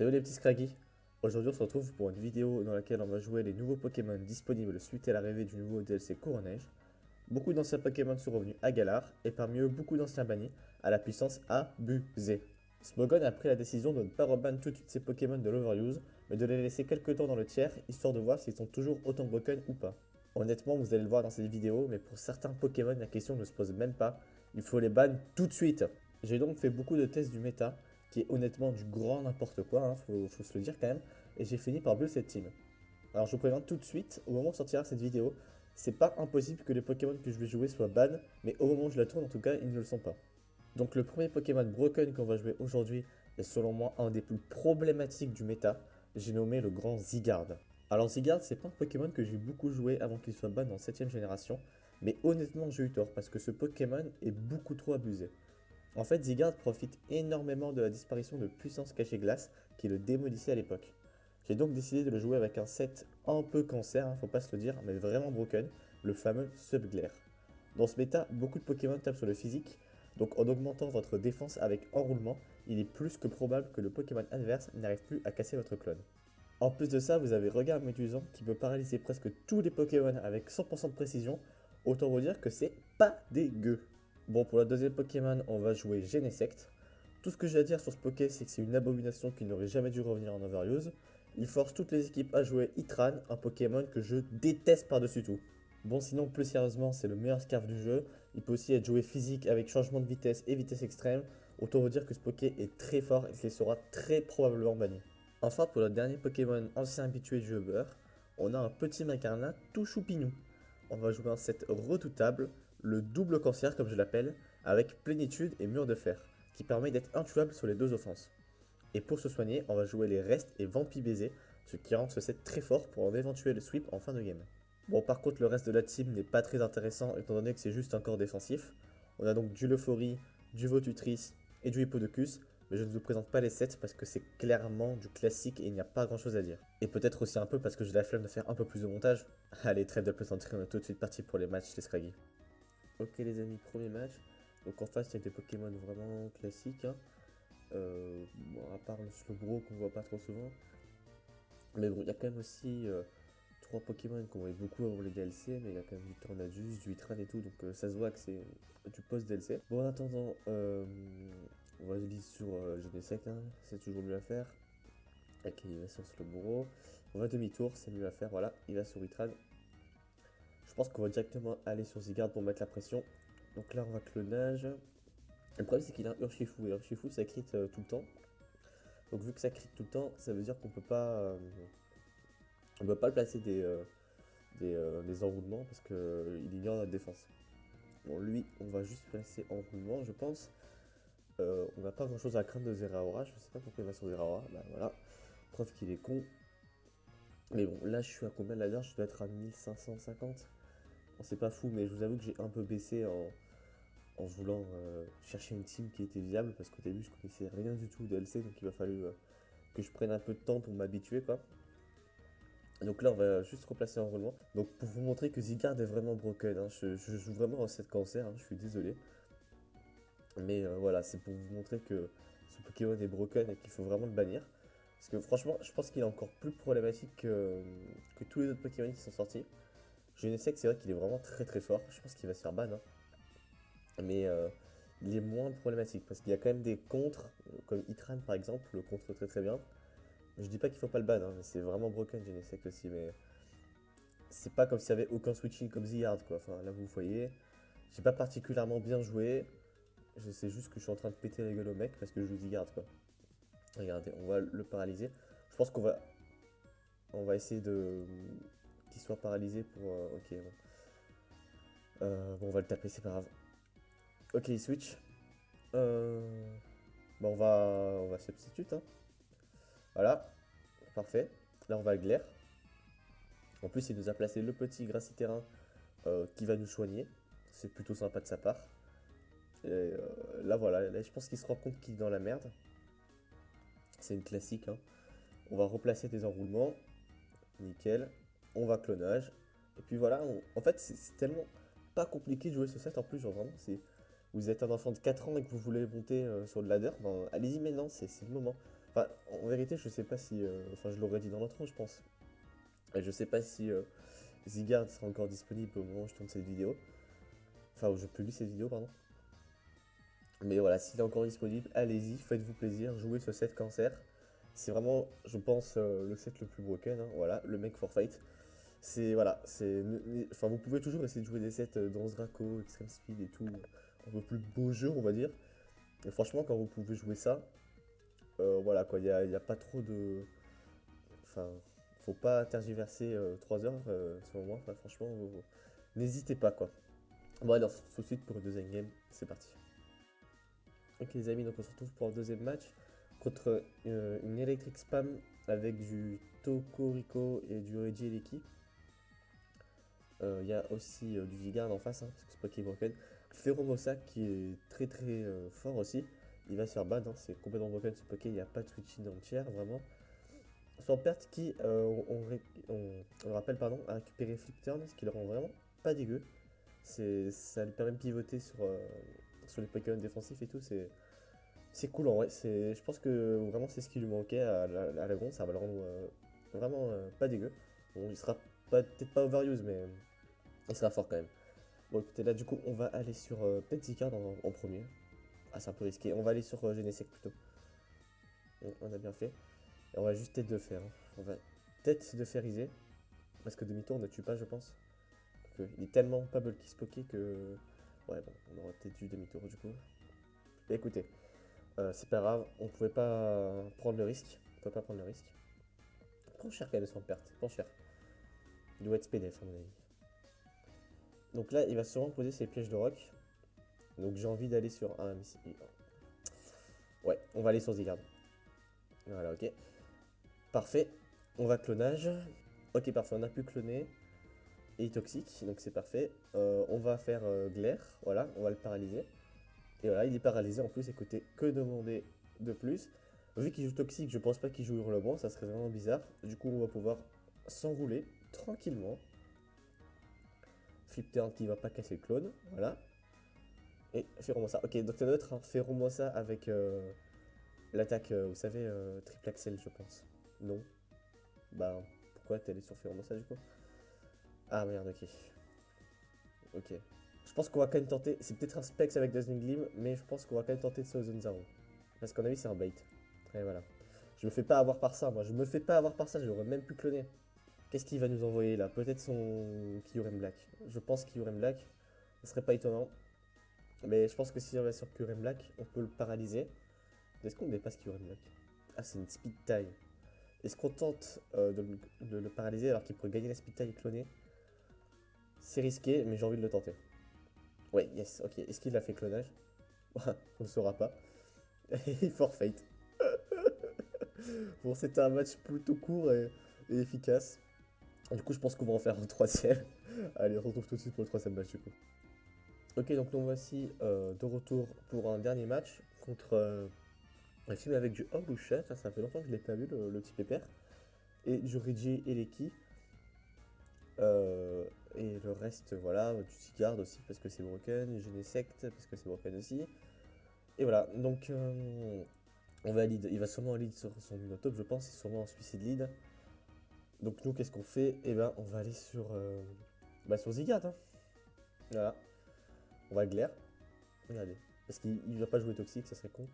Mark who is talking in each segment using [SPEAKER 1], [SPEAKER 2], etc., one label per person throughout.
[SPEAKER 1] Salut les petits Scraggy. Aujourd'hui on se retrouve pour une vidéo dans laquelle on va jouer les nouveaux Pokémon disponibles suite à l'arrivée du nouveau DLC Courneige. Beaucoup d'anciens Pokémon sont revenus à Galar, et parmi eux beaucoup d'anciens bannis, à la puissance abusée. Smogon a pris la décision de ne pas reban tout de suite ses Pokémon de l'Overuse, mais de les laisser quelques temps dans le tiers, histoire de voir s'ils sont toujours autant broken ou pas. Honnêtement, vous allez le voir dans cette vidéo, mais pour certains Pokémon, la question ne se pose même pas, il faut les ban tout de suite. J'ai donc fait beaucoup de tests du méta, qui est honnêtement du grand n'importe quoi, hein, faut se le dire quand même, et j'ai fini par build cette team. Alors je vous préviens tout de suite, au moment où sortira cette vidéo, c'est pas impossible que les Pokémon que je vais jouer soient ban, mais au moment où je la tourne en tout cas, ils ne le sont pas. Donc le premier Pokémon Broken qu'on va jouer aujourd'hui est selon moi un des plus problématiques du méta, j'ai nommé le grand Zygarde. Alors Zygarde, c'est pas un Pokémon que j'ai beaucoup joué avant qu'il soit ban en 7ème génération, mais honnêtement j'ai eu tort parce que ce Pokémon est beaucoup trop abusé. En fait, Zygarde profite énormément de la disparition de puissance cachée glace qui le démolissait à l'époque. J'ai donc décidé de le jouer avec un set un peu cancer, faut pas se le dire, mais vraiment broken, le fameux Subglair. Dans ce méta, beaucoup de Pokémon tapent sur le physique, donc en augmentant votre défense avec enroulement, il est plus que probable que le Pokémon adverse n'arrive plus à casser votre clone. En plus de ça, vous avez Regard Médusant qui peut paralyser presque tous les Pokémon avec 100% de précision, autant vous dire que c'est pas dégueu. Bon, pour la deuxième Pokémon, on va jouer Genesect. Tout ce que j'ai à dire sur ce Poké, c'est que c'est une abomination qui n'aurait jamais dû revenir en Overuse. Il force toutes les équipes à jouer Itran, un Pokémon que je déteste par-dessus tout. Bon, sinon, plus sérieusement, c'est le meilleur Scarf du jeu. Il peut aussi être joué physique avec changement de vitesse et vitesse extrême. Autant vous dire que ce Poké est très fort et qu'il sera très probablement banni. Enfin, pour le dernier Pokémon ancien habitué du jeu beurre, on a un petit Macarna tout choupinou. On va jouer un set redoutable, le double cancer comme je l'appelle, avec plénitude et mur de fer, qui permet d'être intuable sur les deux offenses. Et pour se soigner, on va jouer les restes et Vampi Baiser, ce qui rend ce set très fort pour un éventuel sweep en fin de game. Bon, par contre, le reste de la team n'est pas très intéressant étant donné que c'est juste un corps défensif. On a donc du Leuphorie, du Votutrice et du Hippodocus, mais je ne vous présente pas les sets parce que c'est clairement du classique et il n'y a pas grand chose à dire. Et peut-être aussi un peu parce que j'ai la flemme de faire un peu plus de montage. Allez, trêve de plaisanterie, on est tout de suite parti pour les matchs, les Scraggy. Ok les amis, premier match. Donc en face, il y a des Pokémon vraiment classiques, hein. Bon, à part le Slowbro qu'on voit pas trop souvent. Mais bon, il y a quand même aussi trois Pokémon qu'on voyait beaucoup avant les DLC, mais il y a quand même du Tornadus, du Hitran et tout, donc ça se voit que c'est du post-DLC. Bon, en attendant, on va aller sur Genesect, hein, c'est toujours mieux à faire. Ok, il va sur Slowbro. On va demi-tour, c'est mieux à faire, voilà, il va sur Hitran. Je pense qu'on va directement aller sur Zygarde pour mettre la pression. Donc là, on va clonage. Le problème, c'est qu'il a un Urshifu, et Urshifu, ça crit tout le temps. Donc vu que ça crit tout le temps, ça veut dire qu'on peut pas le placer des enroulements parce qu'il ignore notre défense. Bon, lui, on va juste placer enroulement, je pense. On n'a pas grand chose à craindre de Zeraora. Je sais pas pourquoi il va sur Zeraora. Bah voilà, preuve qu'il est con. Mais bon, là, je suis à combien de ladder? Je dois être à 1550. Bon, c'est pas fou, mais je vous avoue que j'ai un peu baissé en voulant chercher une team qui était viable parce qu'au début, je connaissais rien du tout de LC, donc il a fallu que je prenne un peu de temps pour m'habituer, quoi. Donc là, on va juste replacer en roulement. Donc pour vous montrer que Zygarde est vraiment broken, hein, je joue vraiment en cette cancer, hein, je suis désolé. Mais voilà, c'est pour vous montrer que ce Pokémon est broken et qu'il faut vraiment le bannir. Parce que franchement, je pense qu'il est encore plus problématique que tous les autres Pokémon qui sont sortis. Je ne sais que c'est vrai qu'il est vraiment très très fort, je pense qu'il va se faire ban, hein. Mais il est moins problématique parce qu'il y a quand même des contres, comme Hitran par exemple, le contre très très bien. Je dis pas qu'il faut pas le ban, hein, c'est vraiment broken Genesect aussi, mais c'est pas comme s'il y avait aucun switching comme Zygarde quoi. Enfin là vous voyez, j'ai pas particulièrement bien joué, je sais juste que je suis en train de péter les gueules au mec parce que je joue Zygarde quoi. Regardez, on va le paralyser. Je pense qu'on va essayer de qu'il soit paralysé pour. Ok bon. Bon on va le taper, c'est pas grave. Ok il switch. Bon on va substitute hein. Voilà, parfait. Là on va le glaire. En plus il nous a placé le petit Graciterrain qui va nous soigner. C'est plutôt sympa de sa part. Et là voilà, là, je pense qu'il se rend compte qu'il est dans la merde. C'est une classique, hein. On va replacer des enroulements. Nickel. On va clonage. Et puis voilà, en fait c'est tellement pas compliqué de jouer ce set en plus, genre vraiment c'est. Vous êtes un enfant de 4 ans et que vous voulez monter sur le ladder, ben, allez-y maintenant, c'est le moment. Enfin, en vérité, je sais pas si. Enfin, je l'aurais dit dans l'intro, je pense. Et je sais pas si Zygarde sera encore disponible au moment où je tourne cette vidéo. Enfin, où je publie cette vidéo, pardon. Mais voilà, s'il est encore disponible, allez-y, faites-vous plaisir, jouez ce set cancer. C'est vraiment, je pense, le set le plus broken, hein. Voilà, le mec for fight. C'est, voilà, enfin, vous pouvez toujours essayer de jouer des sets dans Draco, Extreme Speed et tout, un peu plus beau jeu, on va dire. Et franchement, quand vous pouvez jouer ça, voilà quoi, y a pas trop de. Enfin, faut pas tergiverser 3 heures, selon moi. Enfin, franchement, n'hésitez pas quoi. Bon, alors, tout de suite pour le deuxième game, c'est parti. Ok les amis, donc on se retrouve pour un deuxième match contre une Electric Spam avec du Tokorico et du Reggie Eleki. Il y a aussi du Zygarde en face, hein, parce que c'est Poké broken. Feromosa qui est très très fort aussi. Il va se faire ban, hein, c'est complètement broken ce Poké, il n'y a pas de switching entière vraiment. Sans perte qui, on le rappelle, pardon, a récupéré Flip Turn, ce qui le rend vraiment pas dégueu. Ça lui permet de pivoter sur les Pokémon défensifs et tout, c'est cool en vrai, je pense que vraiment c'est ce qui lui manquait à la Gonze, ça va le rendre vraiment pas dégueu. Bon, il sera peut-être pas overuse, mais il sera fort quand même. Bon écoutez, là du coup on va aller sur peut-être Zygarde en premier. Ah c'est un peu risqué, on va aller sur Genesect plutôt. On a bien fait. Et on va juste tête de fer, hein. On va tête de feriser, parce que demi-tour ne tue pas je pense. Il est tellement pas bulky ce Poké que... Ouais bon, on aura peut-être dû demi-tour du coup. Et écoutez, c'est pas grave, on pouvait pas prendre le risque. On peut pas prendre le risque. Prends cher quand même sans perte, prends cher. Il doit être SPDF à mon avis. Donc là, il va sûrement poser ses pièges de rock. Donc j'ai envie d'aller sur un... Ouais, on va aller sur Zygarde. Voilà, ok. Parfait. On va clonage. Ok, parfait, on a pu cloner. Et toxique, donc c'est parfait. On va faire glaire, voilà, on va le paralyser. Et voilà, il est paralysé en plus, écoutez, que demander de plus. Vu qu'il joue toxique, je pense pas qu'il joue hurlement, ça serait vraiment bizarre. Du coup, on va pouvoir s'enrouler tranquillement. Flip turn qui va pas casser le clone, voilà. Et Feromosa. Ok, donc c'est neutre, hein. Feromosa avec l'attaque, vous savez, triple axel, je pense. Non. Bah, pourquoi t'es allé sur Feromosa du coup? Ah merde, ok. Ok. Je pense qu'on va quand même tenter. C'est peut-être un Specs avec Dazzling Gleam, mais je pense qu'on va quand même tenter de Thousand Zero. Parce qu'à mon avis, c'est un bait. Et voilà. Je me fais pas avoir par ça, moi. Je me fais pas avoir par ça, j'aurais même pu cloner. Qu'est-ce qu'il va nous envoyer là? Peut-être son Kyurem Black. Je pense Kyurem Black. Ce serait pas étonnant. Mais je pense que si on va sur Kyurem Black, on peut le paralyser. Est-ce qu'on dépasse Kyurem Black? Ah, c'est une speed tie. Est-ce qu'on tente de le paralyser alors qu'il pourrait gagner la speed tie et cloner? C'est risqué, mais j'ai envie de le tenter. Ouais, yes, ok. Est-ce qu'il a fait clonage? On ne saura pas. Et forfait. Bon, c'était un match plutôt court et efficace. Du coup, je pense qu'on va en faire un troisième. Allez, on se retrouve tout de suite pour le troisième match du coup. Ok, donc nous voici de retour pour un dernier match contre un film avec du Oglusha. Ça fait longtemps que je l'ai pas vu, le petit pépère. Et du Reggie Eleki. Et le reste, voilà, du Zygarde aussi parce que c'est broken, Genesect parce que c'est broken aussi. Et voilà, donc on va lead. Il va sûrement lead sur son Minotop, je pense, c'est sûrement un suicide lead. Donc nous, qu'est-ce qu'on fait? Eh ben, on va aller sur Zygarde, hein. Voilà, on va glaire. Regardez, parce qu'il va pas jouer toxique, ça serait con.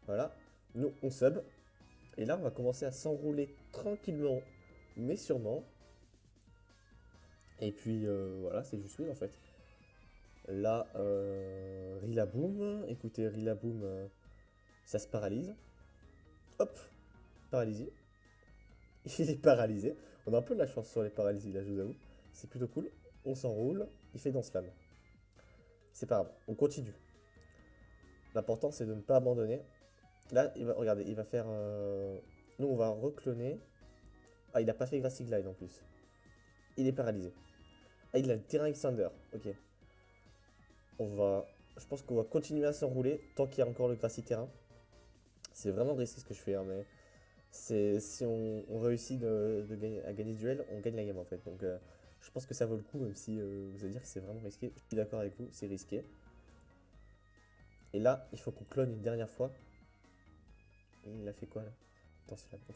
[SPEAKER 1] Voilà, nous, on sub. Et là, on va commencer à s'enrouler tranquillement, mais sûrement. Et puis, voilà, c'est juste win en fait. Là, Rillaboom. Écoutez, Rillaboom, ça se paralyse. Hop, paralysé. Il est paralysé. On a un peu de la chance sur les paralysies là, je vous avoue. C'est plutôt cool. On s'enroule. Il fait dans slam. C'est pas grave. On continue. L'important c'est de ne pas abandonner. Là, regardez, il va faire. Nous, on va recloner. Ah, il a pas fait Grassy Glide en plus. Il est paralysé. Ah, il a le terrain extender. Ok. On va. Je pense qu'on va continuer à s'enrouler tant qu'il y a encore le Grassy terrain. C'est vraiment risqué ce que je fais, hein, mais si on réussit à gagner ce duel, on gagne la game en fait. Donc je pense que ça vaut le coup, même si vous allez dire que c'est vraiment risqué. Je suis d'accord avec vous, c'est risqué. Et là, il faut qu'on clone une dernière fois. Et il a fait quoi là? Tension, ok.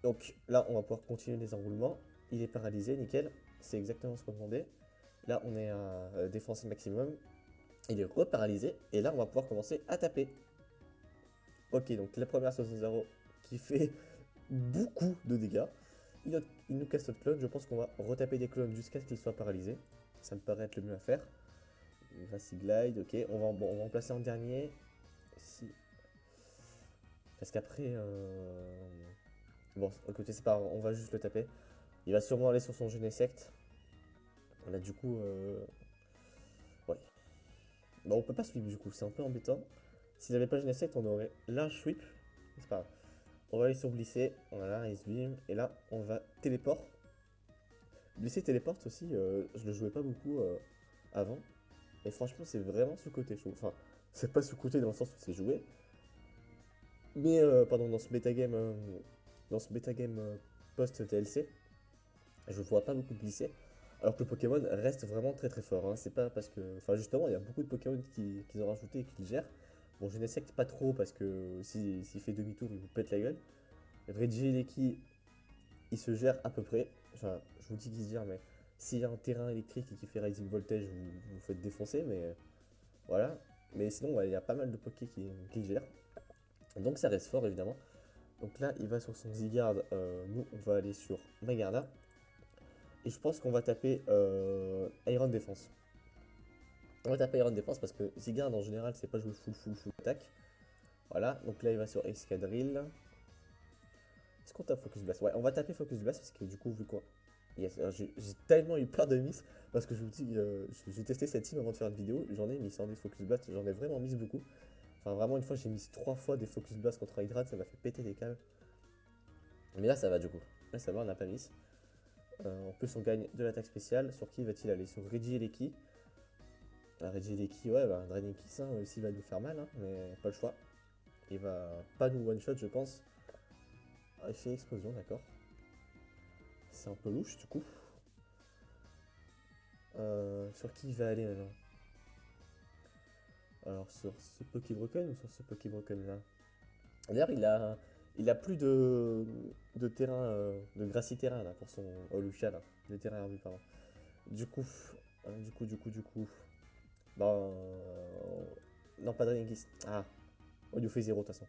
[SPEAKER 1] Donc là, on va pouvoir continuer les enroulements. Il est paralysé, nickel. C'est exactement ce qu'on demandait. Là, on est à défense maximum. Il est reparalysé. Et là, on va pouvoir commencer à taper. Ok, donc la première 60-0 qui fait beaucoup de dégâts. Il nous casse notre clone. Je pense qu'on va retaper des clones jusqu'à ce qu'il soit paralysé. Ça me paraît être le mieux à faire. Voici glide, ok. On va en placer en dernier. Si. Parce qu'après. Bon, écoutez, c'est pas grave, on va juste le taper. Il va sûrement aller sur son Genesect. Là, du coup. Ouais. Bon, on peut pas sweep du coup, c'est un peu embêtant. S'il avait pas Genesect, on aurait large sweep. C'est pas grave. On va aller sur glisser. Voilà, Ice Beam. Et là, on va téléport. Glisser téléporte aussi, je le jouais pas beaucoup avant. Et franchement, c'est vraiment sous-côté, je trouve. Enfin, c'est pas sous-côté dans le sens où c'est joué. Mais, pardon, dans ce metagame post-TLC, je vois pas beaucoup de glisser. Alors que le Pokémon reste vraiment très très fort, hein. C'est pas parce que. Enfin, justement, il y a beaucoup de Pokémon qui ont rajouté et qui le gèrent. Bon, je n'essaie pas trop parce que s'il fait demi-tour, il vous pète la gueule. Regieleki, il se gère à peu près. Enfin, je vous dis qu'il se gère, mais s'il y a un terrain électrique et qu'il fait Rising Voltage, vous faites défoncer, mais voilà. Mais sinon, ouais, il y a pas mal de Poké qui le gèrent. Donc ça reste fort, évidemment. Donc là, il va sur son Zygarde. Nous, on va aller sur Magarda. Et je pense qu'on va taper Iron Defense. On va taper Iron Defense parce que Zygarde, en général, c'est pas jouer full attaque. Voilà, donc là, il va sur Escadrille. Est-ce qu'on tape Focus Blast? Ouais, on va taper Focus Blast parce que du coup, vu quoi. Yes, j'ai tellement eu peur de miss parce que je vous dis, j'ai testé cette team avant de faire une vidéo. J'en ai mis sans des Focus Blast, j'en ai vraiment miss beaucoup. Enfin, vraiment, une fois, j'ai mis 3 fois des Focus Blast contre Hydrate, ça m'a fait péter des câbles. Mais là, ça va du coup. Là, ça va, on n'a pas miss. En plus, on gagne de l'attaque spéciale. Sur qui va-t-il aller? Sur Regieleki. Regieleki, ouais, bah, Draining Kiss aussi va nous faire mal, hein, mais pas le choix. Il va pas nous one-shot, je pense. Ah, il fait explosion, d'accord. C'est un peu louche, du coup. Sur qui il va aller maintenant? Alors, sur ce Pokébroken ou sur ce Pokébroken là? D'ailleurs, il a plus de terrain, de Grassy terrain là pour son. Oh, Lucia là, de terrain herbu, pardon. Du coup, du coup. Bah. Non, pas Dragonkiss. Ah, oh, il nous fait 0 de toute façon.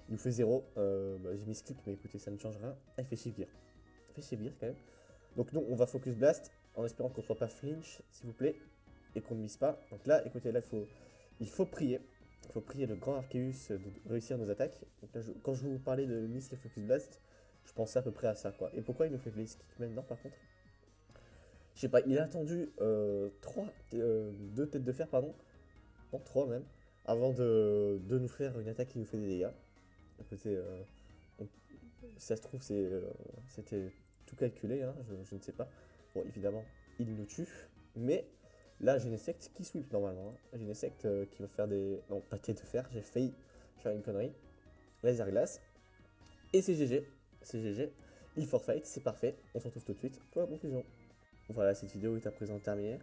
[SPEAKER 1] Il nous fait 0. Bah, j'ai mis skip, mais écoutez, ça ne change rien. Ah, il fait Shivir. Il fait Shivir quand même. Donc, nous, on va Focus Blast en espérant qu'on soit pas flinch, s'il vous plaît, et qu'on ne mise pas. Donc là, écoutez, là, il faut prier. Il faut prier le grand Arceus de réussir nos attaques. Donc là, quand je vous parlais de miss les Focus Blast, je pensais à peu près à ça, quoi. Et pourquoi il nous fait Blaze Kick maintenant, par contre? Je sais pas, il a attendu 2 têtes de fer, pardon. Non, 3 même. Avant de nous faire une attaque qui nous fait des dégâts. Écoutez, on- si ça se trouve, c'était tout calculé, hein, je ne sais pas. Bon, évidemment, il nous tue. Mais là, j'ai une secte qui sweep normalement, hein. J'ai une secte qui va faire des. Non, pas tête de fer, j'ai failli faire une connerie. Laser glace. Et c'est GG. C'est GG. Il forfait, c'est parfait. On se retrouve tout de suite pour la conclusion. Voilà, cette vidéo est à présent terminée.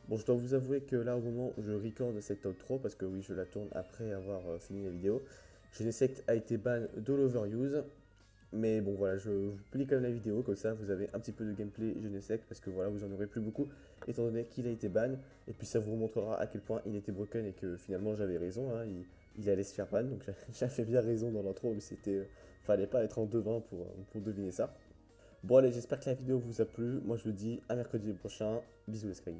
[SPEAKER 1] Bon, je dois vous avouer que là, au moment où je recorde cette outro, parce que oui, je la tourne après avoir fini la vidéo, Genesect a été ban de l'overuse. Mais bon, voilà, je vous publie quand même la vidéo, comme ça vous avez un petit peu de gameplay Genesect, parce que voilà, vous en aurez plus beaucoup, étant donné qu'il a été ban. Et puis ça vous montrera à quel point il était broken et que finalement j'avais raison, hein, il allait se faire ban. Donc j'avais bien raison dans l'intro, mais fallait pas être en devin pour deviner ça. Bon allez, j'espère que la vidéo vous a plu. Moi je vous dis à mercredi prochain. Bisous les Sky.